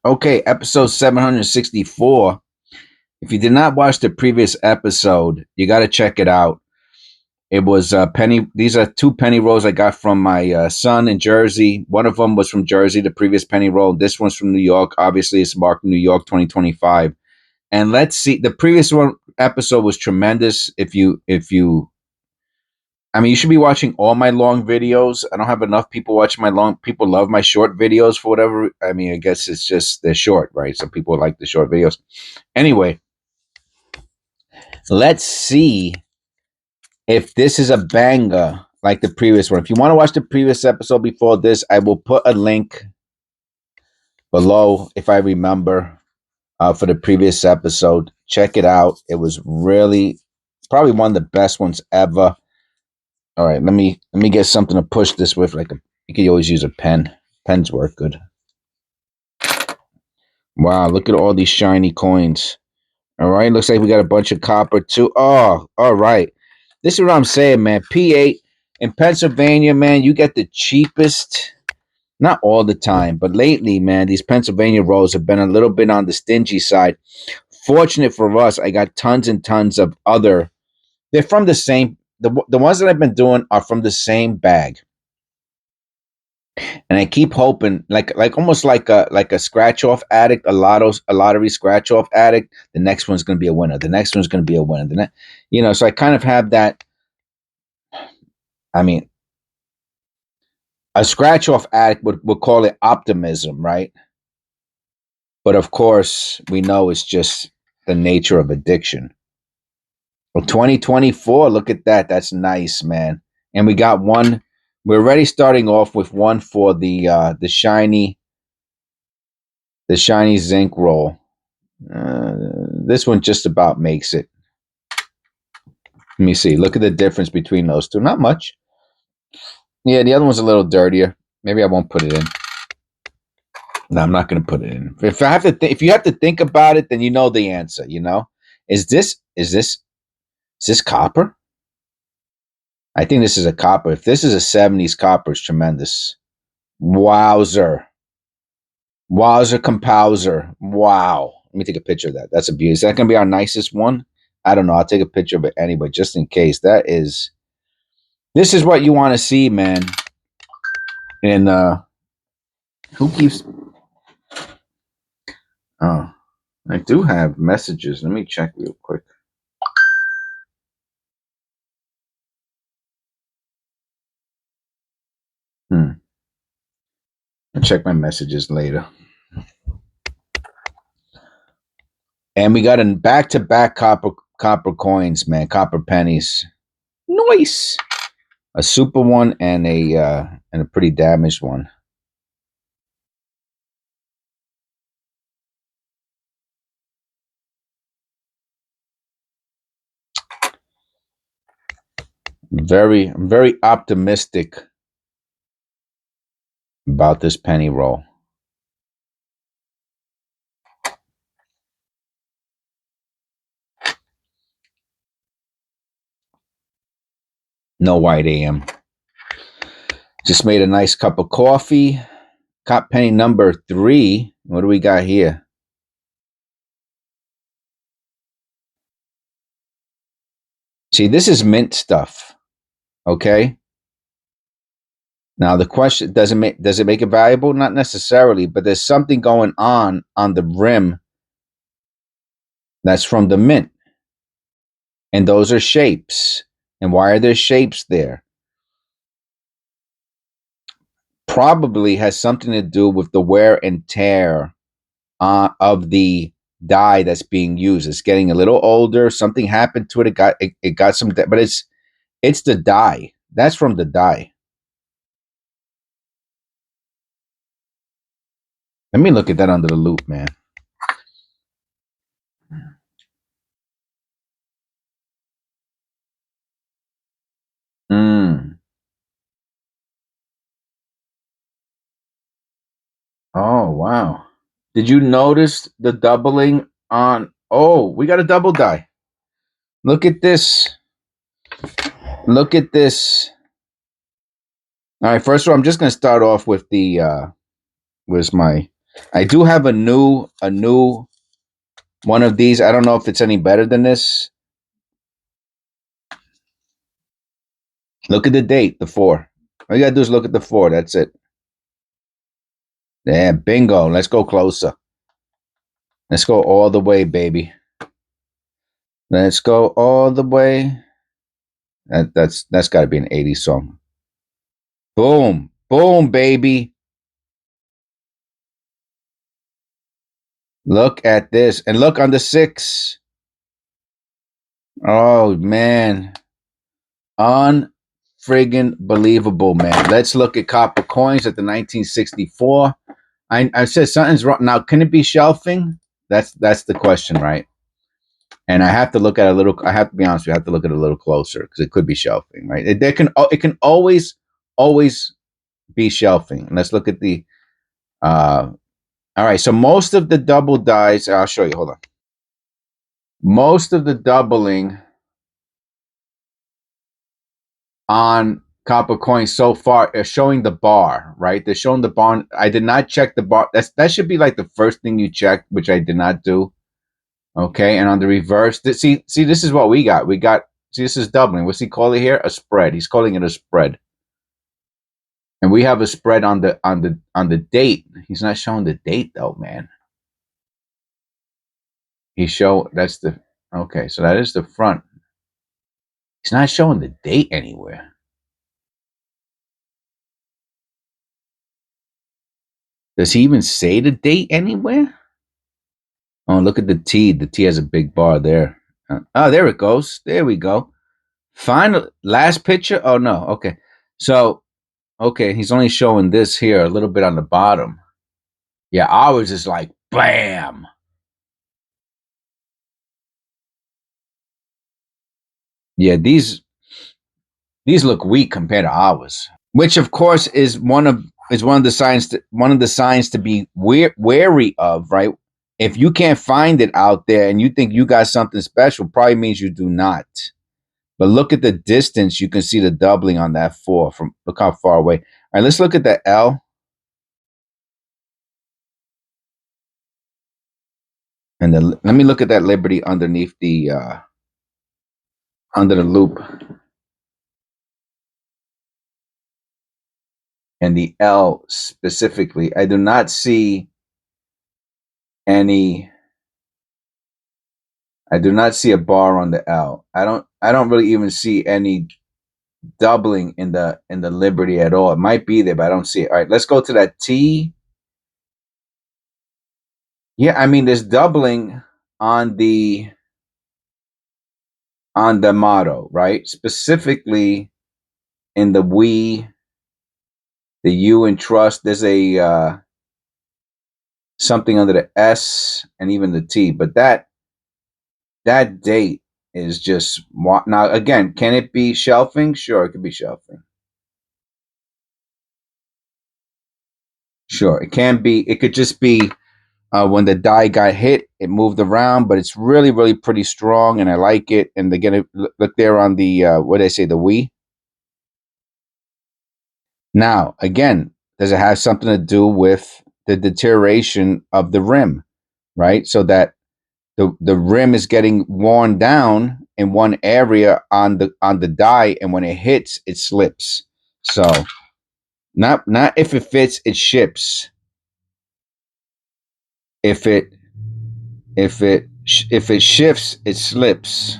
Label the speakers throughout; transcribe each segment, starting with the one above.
Speaker 1: Okay, episode 764. If you did not watch the previous episode, you got to check it out. It was penny. These are two penny rolls I got from my son in Jersey. One of them was from Jersey, the previous penny roll. This one's from New York. Obviously, it's marked New York 2025. And let's see. The previous one episode was tremendous. I mean, you should be watching all my long videos. I don't have enough people watching my long. People love my short videos for whatever. I mean, I guess it's just they're short, right? Some people like the short videos. Anyway, let's see if this is a banger like the previous one. If you want to watch the previous episode before this, I will put a link below if I remember for the previous episode. Check it out. It was really probably one of the best ones ever. All right, let me get something to push this with. You could always use a pen. Pens work good. Wow, look at all these shiny coins. All right, looks like we got a bunch of copper too. Oh, all right. This is what I'm saying, man. P8 in Pennsylvania, man, you get the cheapest. Not all the time, but lately, man, these Pennsylvania rolls have been a little bit on the stingy side. Fortunate for us, I got tons and tons of other. They're from the same. The ones that I've been doing are from the same bag. And I keep hoping, like almost like a scratch off addict, a lottery scratch off addict. The next one's going to be a winner. The next one's going to be a winner. So I kind of have that. I mean, a scratch off addict would call it optimism, right? But of course, we know it's just the nature of addiction. Well, 2024, look at that. That's nice, man. And we got one. We're already starting off with one for the shiny zinc roll. This one just about makes it. Let me see. Look at the difference between those two. Not much. Yeah, the other one's a little dirtier. Maybe I won't put it in. No, I'm not going to put it in. If you have to think about it, then you know the answer. You know, is this copper? I think this is a copper. If this is a 70s copper, it's tremendous. Wowzer. Wowzer compowser. Wow. Let me take a picture of that. That's a beauty. Is that going to be our nicest one? I don't know. I'll take a picture of it anyway, just in case. This is what you want to see, man. And who keeps... Oh, I do have messages. Let me check real quick. I'll check my messages later. And we got a back-to-back copper coins, man. Copper pennies. Nice. A super one and a pretty damaged one. I'm very optimistic about this penny roll. No white AM. Just made a nice cup of coffee. Cop penny number 3. What do we got here? See, this is mint stuff. Okay. Now the question, does it make it valuable? Not necessarily, but there's something going on the rim that's from the mint. And those are shapes. And why are there shapes there? Probably has something to do with the wear and tear of the dye that's being used. It's getting a little older. Something happened to it. It got some, but it's the dye. That's from the dye. Let me look at that under the loop, man. Oh, wow. Did you notice the doubling on? Oh, we got a double die. Look at this. Look at this. All right, first of all, I'm just going to start off with the, where's my, I do have a new one of these. I don't know if it's any better than this. Look at the date, the 4. All you gotta do is look at the 4. That's it. Yeah, bingo. Let's go closer. Let's go all the way, baby. Let's go all the way. That's got to be an 80s song. Boom, boom, baby. Look at this, and look on the 6. Oh man, unfriggin' believable, man. Let's look at copper coins at the 1964. I said something's wrong. Now, can it be shelving? That's the question, right? And I have to look at a little. I have to be honest. We have to look at it a little closer because it could be shelving, right? It can always be shelving. Let's look at the. All right. So most of the double dies. I'll show you. Hold on. Most of the doubling on copper coins so far are showing the bar, right? They're showing the bar. I did not check the bar. That should be like the first thing you check, which I did not do. Okay, and on the reverse, see, this is what we got. See, this is doubling. What's he calling here? A spread. He's calling it a spread. And we have a spread on the date. He's not showing the date though, man. That's the okay. So that is the front. He's not showing the date anywhere. Does he even say the date anywhere? Oh, look at the T. The T has a big bar there. Oh, there it goes. There we go. Final last picture. Oh no. Okay. So okay, he's only showing this here a little bit on the bottom. Yeah, ours is like bam. Yeah, these look weak compared to ours, which of course is one of the signs to be wary of, right? If you can't find it out there and you think you got something special, probably means you do not. But look at the distance; you can see the doubling on that 4. Look how far away. All right, let's look at the L, and then let me look at that Liberty underneath the under the loop. And the L specifically, I do not see any. I do not see a bar on the L. I don't really even see any doubling in the Liberty at all. It might be there, but I don't see it. All right, let's go to that T. Yeah, I mean there's doubling on the motto, right? Specifically in the we, the U in trust. There's a something under the S and even the T, but that date is just now again. Can it be shelving? Sure, it could be shelving. Sure, it can be. It could just be when the die got hit, it moved around, but it's really pretty strong, and I like it. And again, look there on the what did I say? The we. Now, again, does it have something to do with the deterioration of the rim, right? So that the rim is getting worn down in one area on the die, and when it hits, it slips. So not if it fits, it ships. If it shifts, it slips.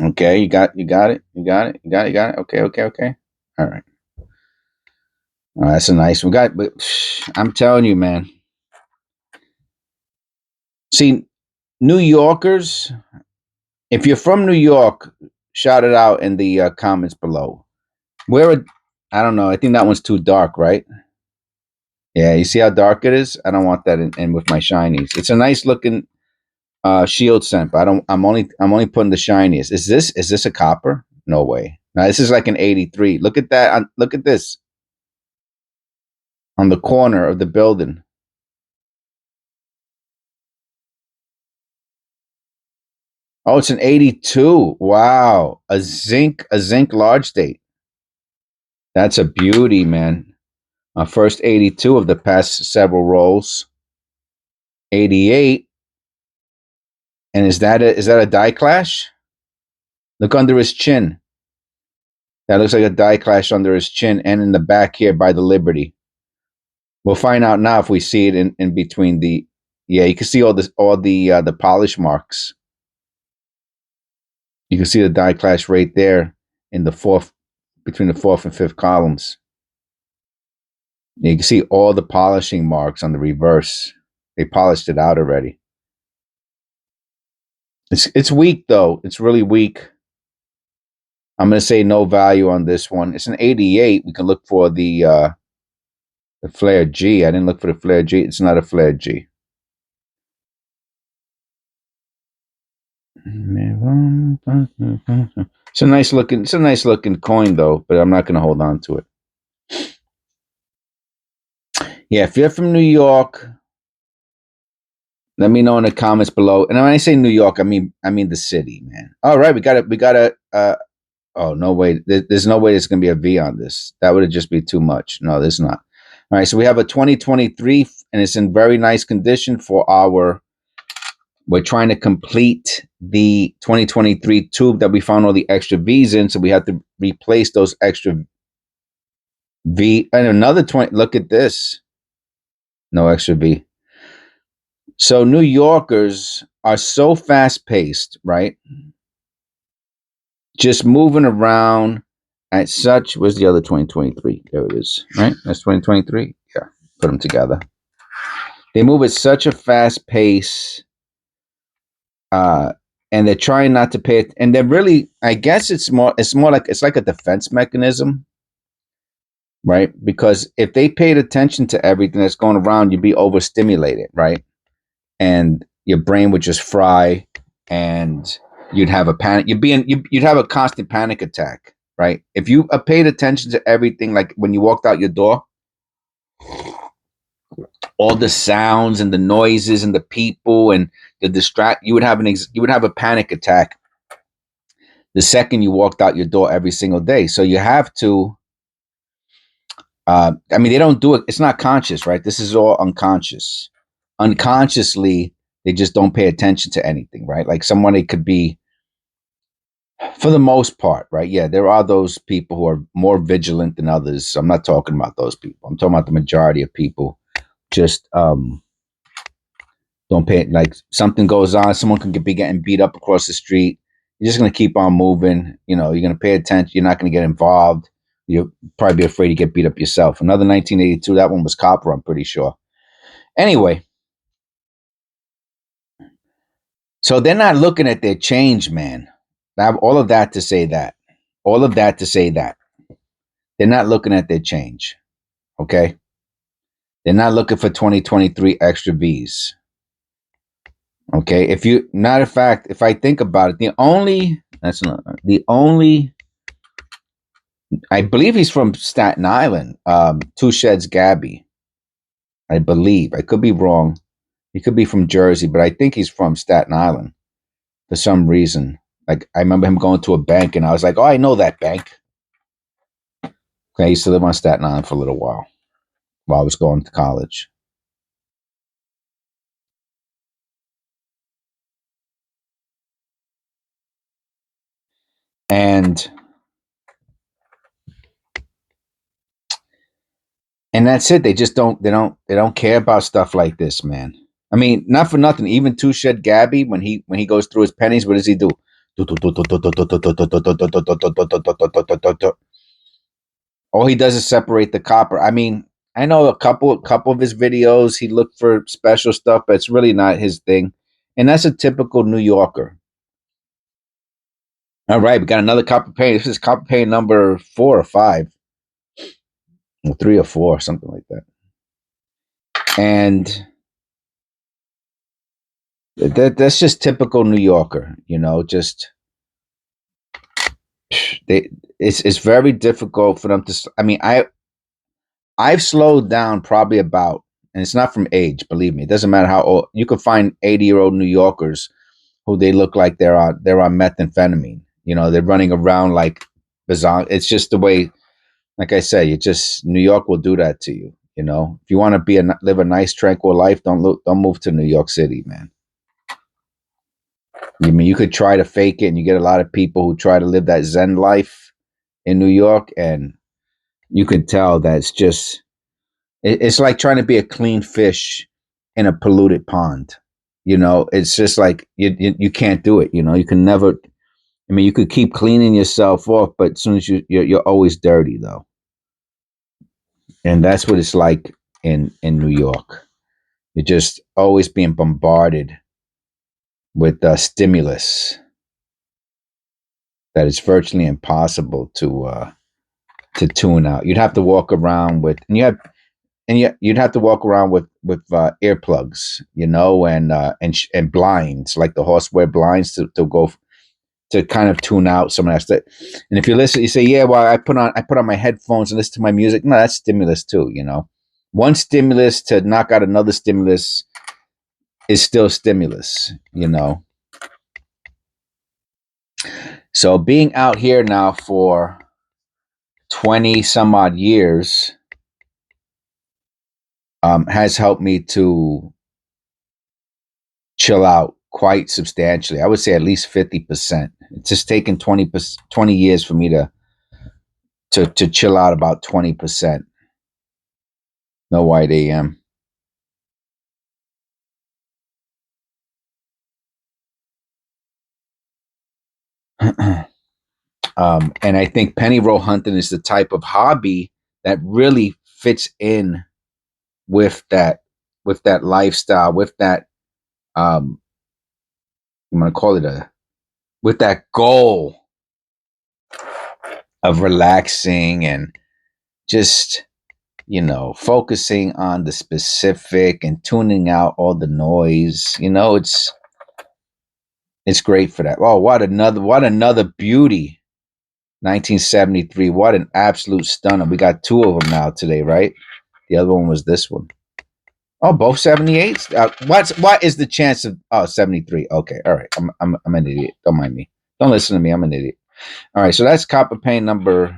Speaker 1: Okay, you got it. Okay. All right. That's a nice one. But I'm telling you, man. See, New Yorkers, if you're from New York, shout it out in the comments below. I don't know. I think that one's too dark, right? Yeah, you see how dark it is? I don't want that in with my shinies. It's a nice looking shield scent, but I'm only putting the shiniest. Is this a copper? No way. Now this is like an 83. Look at that. Look at this on the corner of the building. Oh, it's an 82. Wow. A zinc large date. That's a beauty, man. First 82 of the past several rolls. 88. And is that a die clash? Look under his chin. That looks like a die clash under his chin and in the back here by the Liberty. We'll find out now if we see it in between the. Yeah, you can see all the polish marks. You can see the die clash right there in the fourth, between the fourth and fifth columns. You can see all the polishing marks on the reverse. They polished it out already. It's weak though. It's really weak. I'm going to say no value on this one. It's an 88. We can look for the flare G. I didn't look for the flare G. It's not a flare G. It's a nice looking coin though, but I'm not going to hold on to it. Yeah, if you're from New York, let me know in the comments below. And when I say New York, I mean the city, man. All right, we got a oh, no way. There's no way there's going to be a V on this. That would just be too much. No, there's not. All right, so we have a 2023, and it's in very nice condition for our. We're trying to complete the 2023 tube that we found all the extra V's in, so we have to replace those extra V. And another 20. Look at this. No extra V. So New Yorkers are so fast-paced, right? Just moving around at such. Where's the other 2023? There it is, right? That's 2023. Yeah, put them together. They move at such a fast pace, and they're trying not to pay it. And they're really, I guess it's more like a defense mechanism, right? Because if they paid attention to everything that's going around, you'd be overstimulated, right? And your brain would just fry, and you'd have a panic. You'd have a constant panic attack, right? If you paid attention to everything, like when you walked out your door, all the sounds and the noises and the people and the you would have a panic attack the second you walked out your door every single day. So you have to. I mean, they don't do it. It's not conscious, right? This is all unconscious. Unconsciously, they just don't pay attention to anything, right? Like someone, it could be, for the most part, right? Yeah, there are those people who are more vigilant than others. I'm not talking about those people. I'm talking about the majority of people. Just don't pay. Like something goes on, someone could be getting beat up across the street. You're just gonna keep on moving. You know, you're gonna pay attention. You're not gonna get involved. You'll probably be afraid to get beat up yourself. Another 1982. That one was copper, I'm pretty sure. Anyway, so they're not looking at their change, man. I have all of that to say that. All of that to say that. They're not looking at their change. Okay? They're not looking for 2023 extra V's. Okay? Matter of fact, if I think about it, I believe he's from Staten Island, Two Sheds Gabby. I believe. I could be wrong. He could be from Jersey, but I think he's from Staten Island for some reason. Like, I remember him going to a bank, and I was like, oh, I know that bank. Okay, I used to live on Staten Island for a little while I was going to college. And that's it. They just don't care about stuff like this, man. I mean, not for nothing. Even Two Shed Gabby, when he goes through his pennies, what does he do? All he does is separate the copper. I mean, I know a couple of his videos, he looked for special stuff, but it's really not his thing. And that's a typical New Yorker. All right, we got another copper penny. This is copper penny number 4 or 5. Or 3 or 4, something like that. And that's just typical New Yorker, you know, just it's very difficult for them to. I mean, I've slowed down probably about, and it's not from age, believe me. It doesn't matter how old. You can find 80-year-old New Yorkers who they look like they're on methamphetamine. You know, they're running around like bizarre. It's just the way. like I said, New York will do that to you. You know, if you want to live a nice, tranquil life, don't move to New York City, man. I mean, you could try to fake it, and you get a lot of people who try to live that Zen life in New York, and you can tell that it's like trying to be a clean fish in a polluted pond. You know, it's just like you can't do it. You know, you can never. I mean, you could keep cleaning yourself off, but as soon as you're always dirty though, and that's what it's like in New York. You're just always being bombarded with stimulus that is virtually impossible to tune out. You'd have to walk around with, you'd have to walk around with earplugs, you know, and blinds, like the horse wear blinds to go to kind of tune out some of that stuff. And if you listen, you say, "Yeah, well, I put on my headphones and listen to my music." No, that's stimulus too, you know. One stimulus to knock out another stimulus is still stimulus, you know. So being out here now for 20 some odd years has helped me to chill out quite substantially. I would say at least 50%. It's just taken 20 years for me to chill out about 20%. No white AM. And I think penny roll hunting is the type of hobby that really fits in with that lifestyle, with that I'm gonna call it with that goal of relaxing and just, you know, focusing on the specific and tuning out all the noise. You know, it's great for that. Oh, what another beauty. 1973. What an absolute stunner. We got two of them now today, right? The other one was this one. Oh, both 78s. What is the chance of 73? Okay, all right. I'm an idiot. Don't mind me. Don't listen to me. I'm an idiot. All right, so that's copper paint number.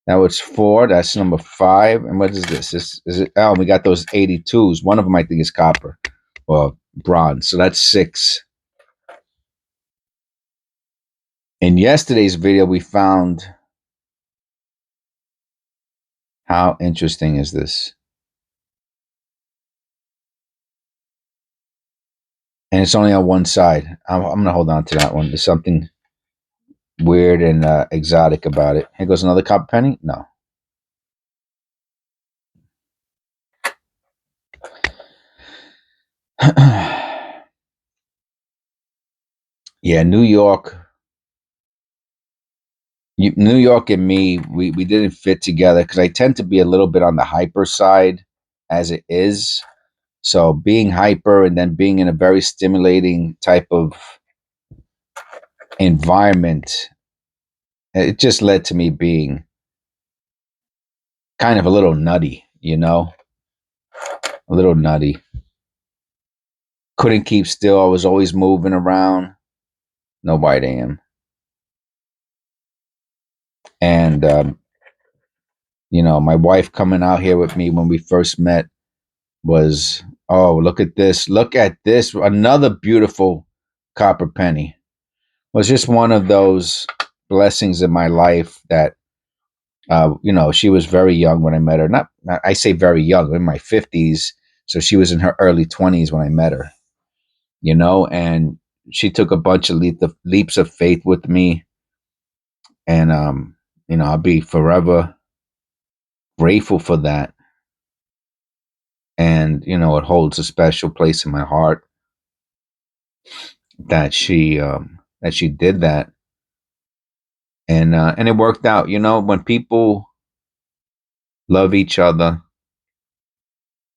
Speaker 1: That was 4. That's number 5. And what is this? Is it? Oh, we got those 82s. One of them I think is copper or bronze. So that's 6. In yesterday's video, we found, how interesting is this? And it's only on one side. I'm going to hold on to that one. There's something weird and exotic about it. Here goes another copper penny. No. Yeah, New York. New York and me, we didn't fit together because I tend to be a little bit on the hyper side as it is. So being hyper and then being in a very stimulating type of environment, it just led to me being kind of a little nutty, you know, a little nutty. Couldn't keep still. I was always moving around. No white AM. And, you know, my wife coming out here with me when we first met was, oh, look at this. Look at this. Another beautiful copper penny. It was just one of those blessings in my life that, you know, she was very young when I met her. Not, I say very young, in my 50s. So she was in her early 20s when I met her, you know, and she took a bunch of leaps of faith with me. And, you know, I'll be forever grateful for that. And, you know, it holds a special place in my heart that she did that. And it worked out. You know, when people love each other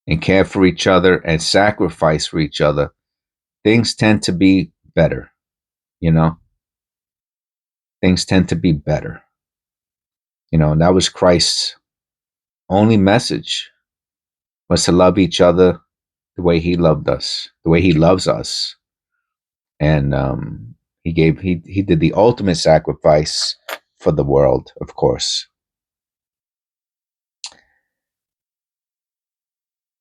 Speaker 1: and care for each other and sacrifice for each other, things tend to be better. You know, things tend to be better. You know, and that was Christ's only message, was to love each other the way he loved us, the way he loves us. And he did the ultimate sacrifice for the world, of course.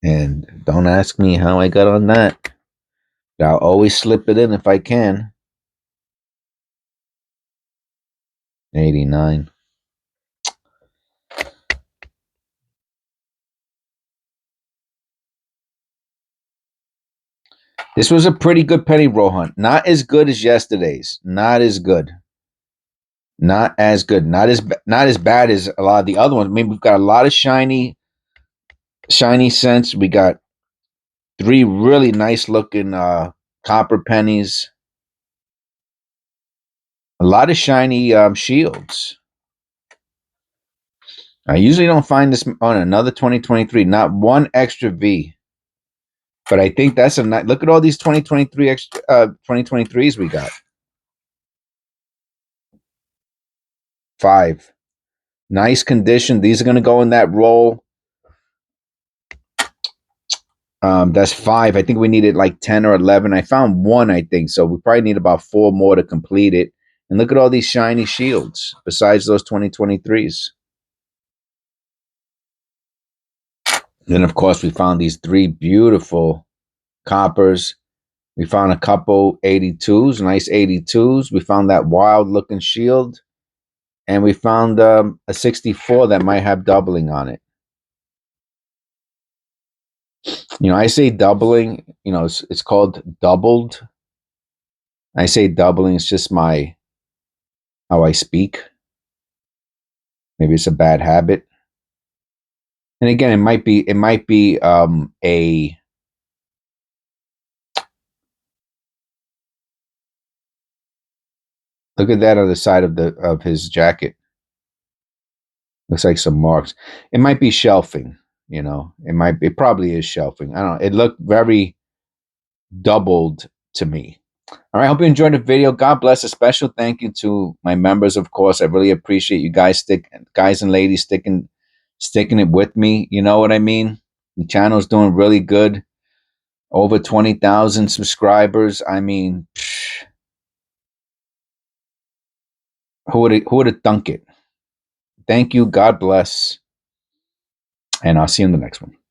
Speaker 1: And don't ask me how I got on that. But I'll always slip it in if I can. 89. This was a pretty good penny roll hunt. Not as good as yesterday's. Not as good. Not as good. Not as bad as a lot of the other ones. Maybe we've got a lot of shiny cents. We got 3 really nice looking copper pennies. A lot of shiny shields. I usually don't find this on another 2023. Not one extra V. But I think that's a nice. Look at all these 2023 extra 2023s we got. 5. Nice condition. These are going to go in that roll. That's 5. I think we needed like 10 or 11. I found 1, I think. So we probably need about 4 more to complete it. And look at all these shiny shields besides those 2023s. Then, of course, we found these 3 beautiful coppers. We found a couple 82s, nice 82s. We found that wild looking shield. And we found a 64 that might have doubling on it. You know, I say doubling, you know, it's called doubled. I say doubling, it's just how I speak. Maybe it's a bad habit. And again, it might be a look at that on the side of his jacket. Looks like some marks. It might be shelving, you know. It probably is shelving. I don't know. It looked very doubled to me. All right, I hope you enjoyed the video. God bless. A special thank you to my members, of course. I really appreciate you guys and ladies sticking it with me. You know what I mean? The channel's doing really good. Over 20,000 subscribers. I mean, who would have thunk it? Thank you. God bless. And I'll see you in the next one.